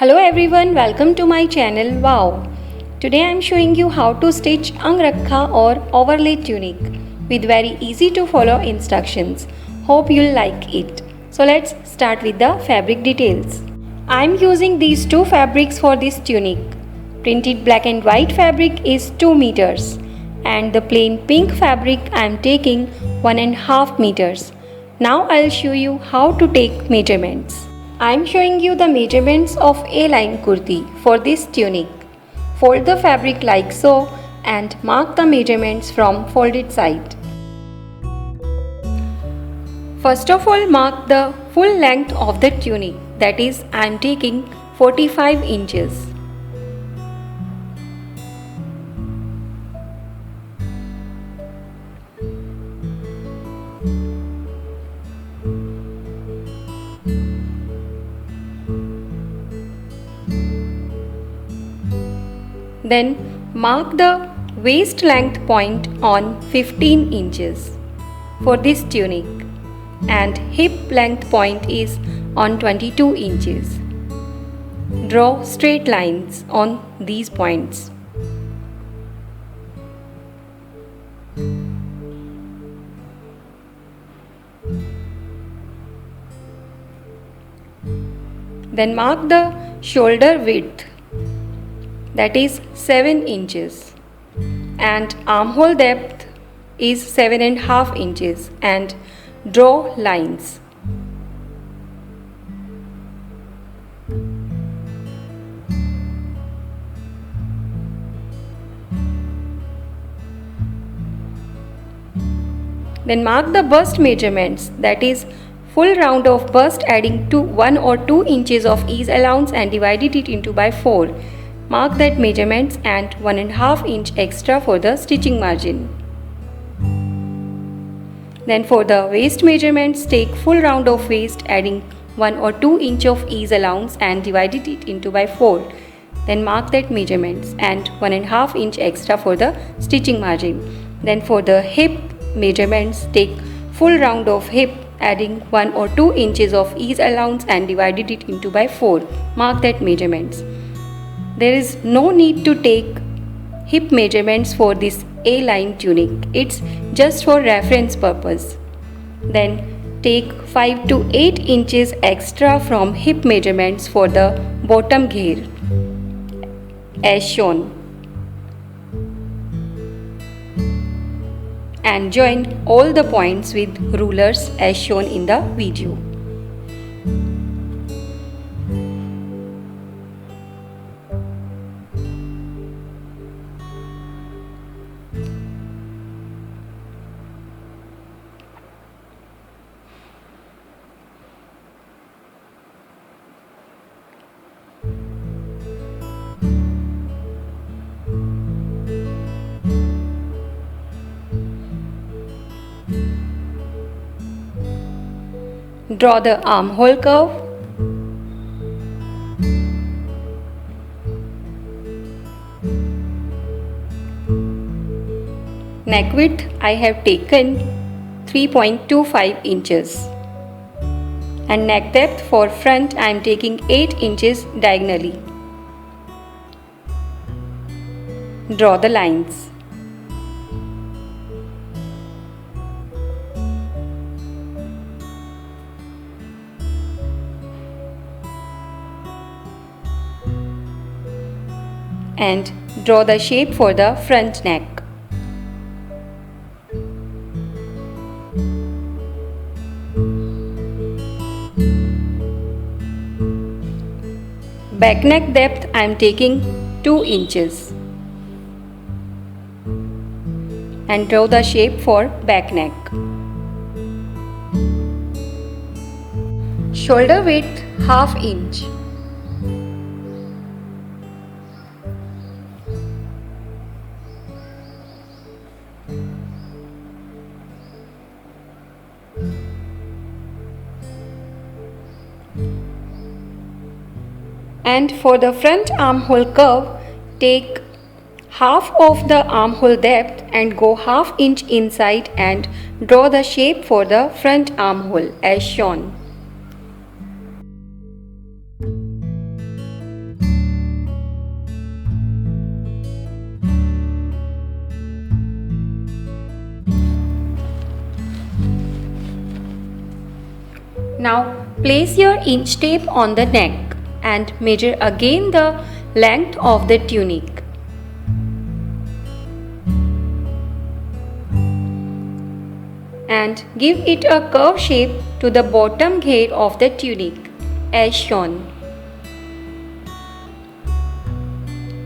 Hello everyone, welcome to my channel. Wow! Today I am showing you how to stitch Angrakha or overlay tunic with very easy to follow instructions. Hope you'll like it. So let's start with the fabric details. I am using these two fabrics for this tunic. Printed black and white fabric is 2 meters and the plain pink fabric I am taking 1.5 meters. Now I'll show you how to take measurements. I am showing you the measurements of A-line kurti for this tunic. Fold the fabric like so and mark the measurements from folded side. First of all, mark the full length of the tunic, that is, I am taking 45 inches. Then mark the waist length point on 15 inches for this tunic and hip length point is on 22 inches. Draw straight lines on these points. Then mark the shoulder width, that is 7 inches, and armhole depth is 7.5 inches, and draw lines. Then mark the bust measurements, that is full round of bust adding to 1 or 2 inches of ease allowance and divided it into by 4. Mark that measurements and 1.5 inch extra for the stitching margin. Then for the waist measurements, take full round of waist adding 1 or 2 inch of ease allowance and divided it into by 4. Then mark that measurements and 1.5 inch extra for the stitching margin. Then for the hip measurements, take full round of hip adding 1 or 2 inches of ease allowance and divided it into by 4. Mark that measurements. There is no need to take hip measurements for this A-line tunic. It's just for reference purpose. Then take 5 to 8 inches extra from hip measurements for the bottom gher as shown. And join all the points with rulers as shown in the video. Draw the armhole curve. Neck width I have taken 3.25 inches and neck depth for front I am taking 8 inches diagonally. Draw the lines. And draw the shape for the front neck. Back neck depth I am taking 2 inches and draw the shape for back neck. Shoulder width ½ inch. And for the front armhole curve, take half of the armhole depth and go ½ inch inside and draw the shape for the front armhole as shown. Now place your inch tape on the neck and measure again the length of the tunic. And give it a curve shape to the bottom gate of the tunic as shown.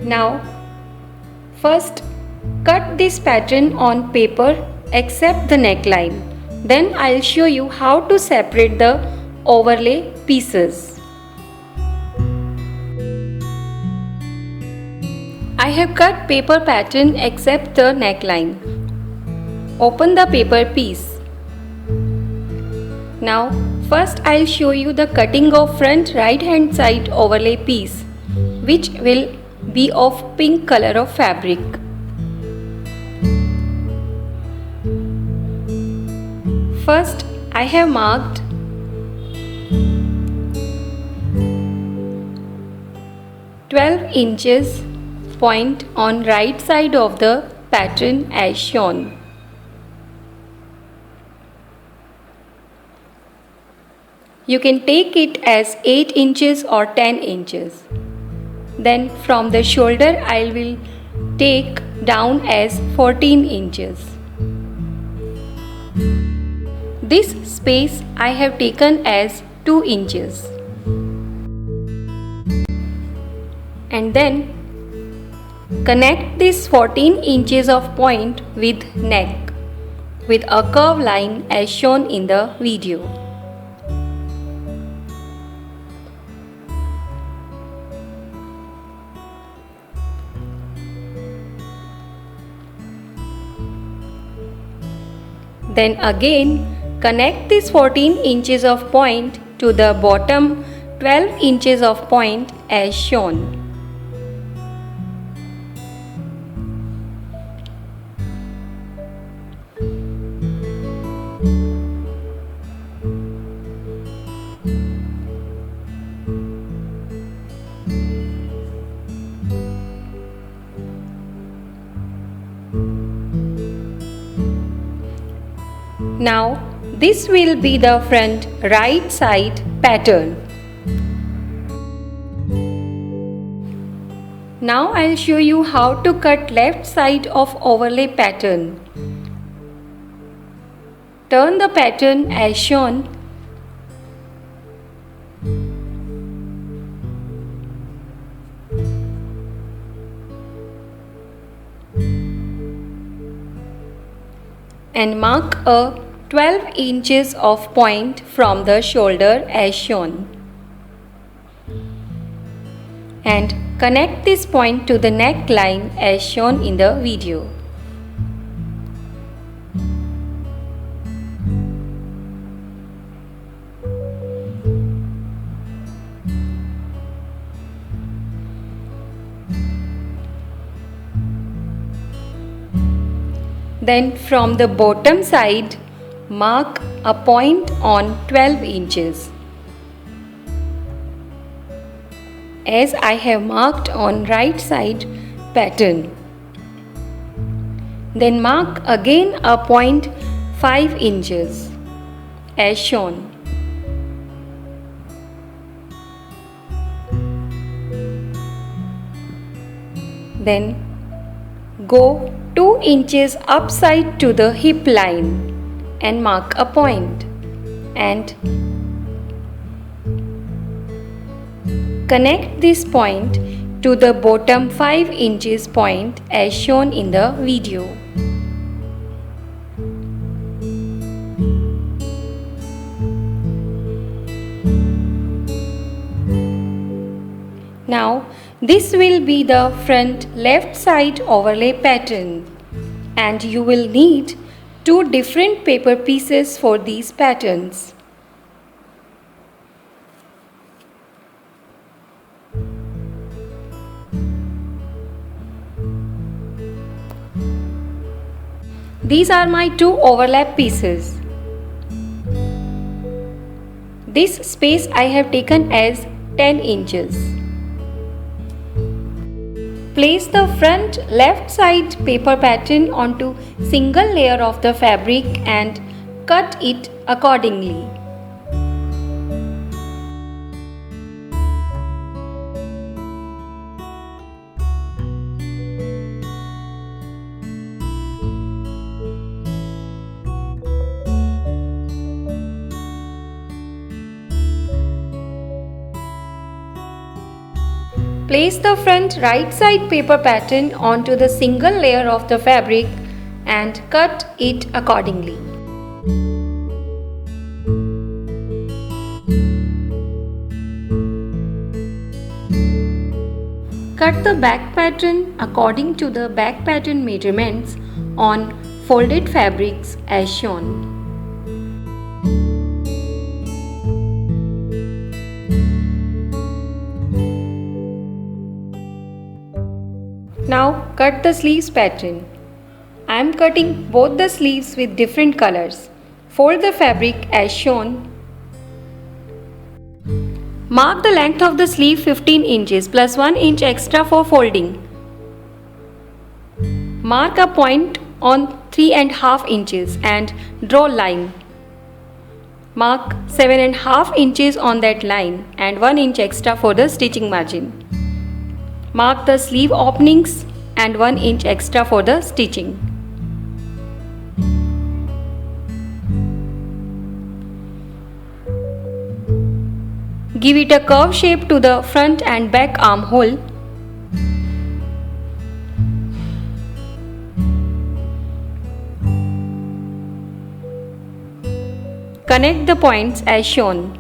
Now first cut this pattern on paper except the neckline. Then I'll show you how to separate the overlay pieces. I have cut paper pattern except the neckline. Open the paper piece. Now first I'll show you the cutting of front right hand side overlay piece, which will be of pink color of fabric. First I have marked 12 inches point on right side of the pattern as shown. You can take it as 8 inches or 10 inches. Then from the shoulder I will take down as 14 inches. This space I have taken as 2 inches. And then connect this 14 inches of point with neck with a curved line as shown in the video. Then again connect this 14 inches of point to the bottom 12 inches of point as shown. Now this will be the front right side pattern. Now I'll show you how to cut left side of overlay pattern. Turn the pattern as shown. And mark a 12 inches of point from the shoulder as shown. And connect this point to the neckline as shown in the video. Then from the bottom side, mark a point on 12 inches. As I have marked on right side pattern. Then mark again a point 5 inches as shown. Then go 2 inches upside to the hip line and mark a point and connect this point to the bottom 5 inches point as shown in the video. Now this will be the front left side overlay pattern and you will need 2 different paper pieces for these patterns. These are my 2 overlap pieces. This space I have taken as 10 inches. Place the front left side paper pattern onto single layer of the fabric and cut it accordingly. Place the front right side paper pattern onto the single layer of the fabric and cut it accordingly. Cut the back pattern according to the back pattern measurements on folded fabrics as shown. Now cut the sleeves pattern. I am cutting both the sleeves with different colors. Fold the fabric as shown. Mark the length of the sleeve 15 inches plus 1 inch extra for folding. Mark a point on 3.5 inches and draw line. Mark 7.5 inches on that line and 1 inch extra for the stitching margin. Mark the sleeve openings and 1 inch extra for the stitching. Give it a curve shape to the front and back armhole. Connect the points as shown.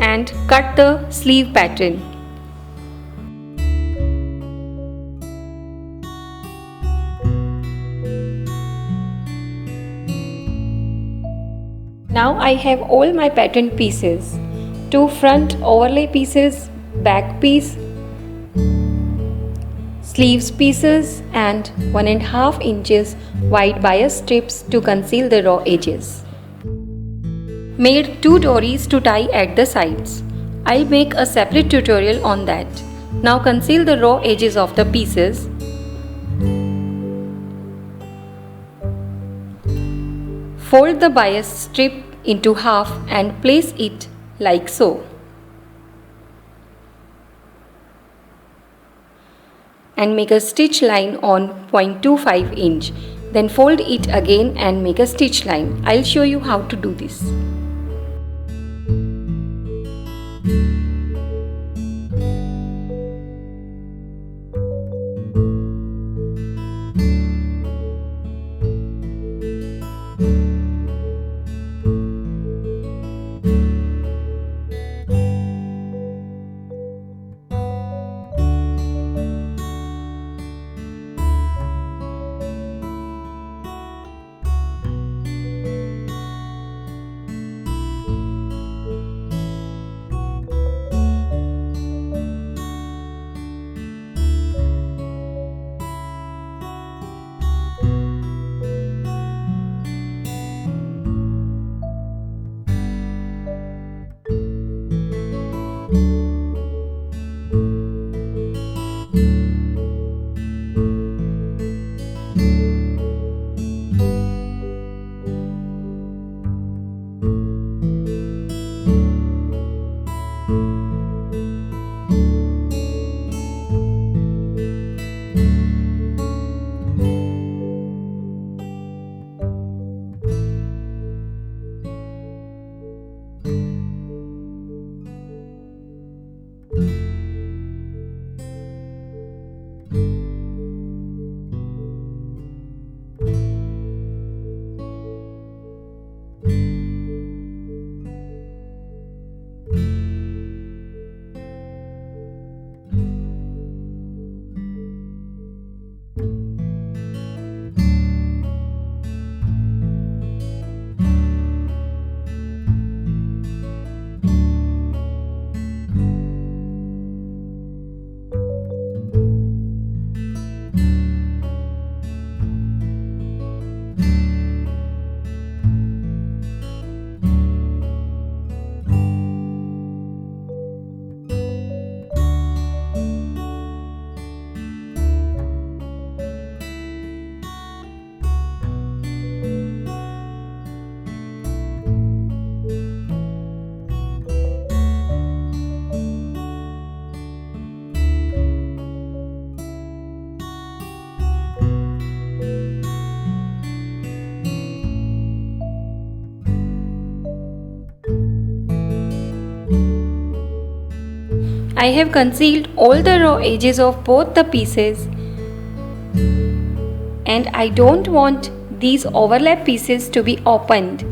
And cut the sleeve pattern. Now I have all my pattern pieces. 2 front overlay pieces, back piece, sleeves pieces and 1.5 inches wide bias strips to conceal the raw edges. Made 2 dories to tie at the sides. I'll make a separate tutorial on that. Now conceal the raw edges of the pieces. Fold the bias strip into half and place it like so. And make a stitch line on 0.25 inch. Then fold it again and make a stitch line. I'll show you how to do this. I have concealed all the raw edges of both the pieces, and I don't want these overlap pieces to be opened.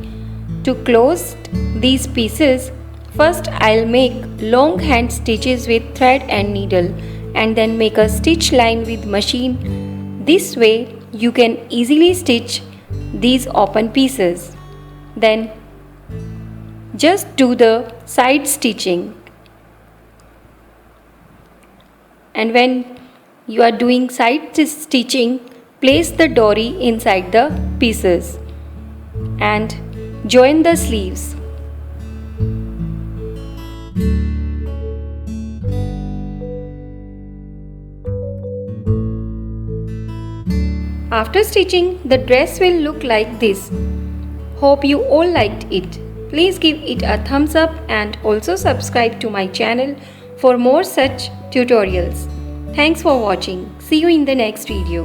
To close these pieces, first I'll make long hand stitches with thread and needle and then make a stitch line with machine. This way you can easily stitch these open pieces. Then just do the side stitching. And when you are doing side stitching, place the dory inside the pieces and join the sleeves. After stitching, the dress will look like this. Hope you all liked it. Please give it a thumbs up and also subscribe to my channel for more such tutorials. Thanks for watching. See you in the next video.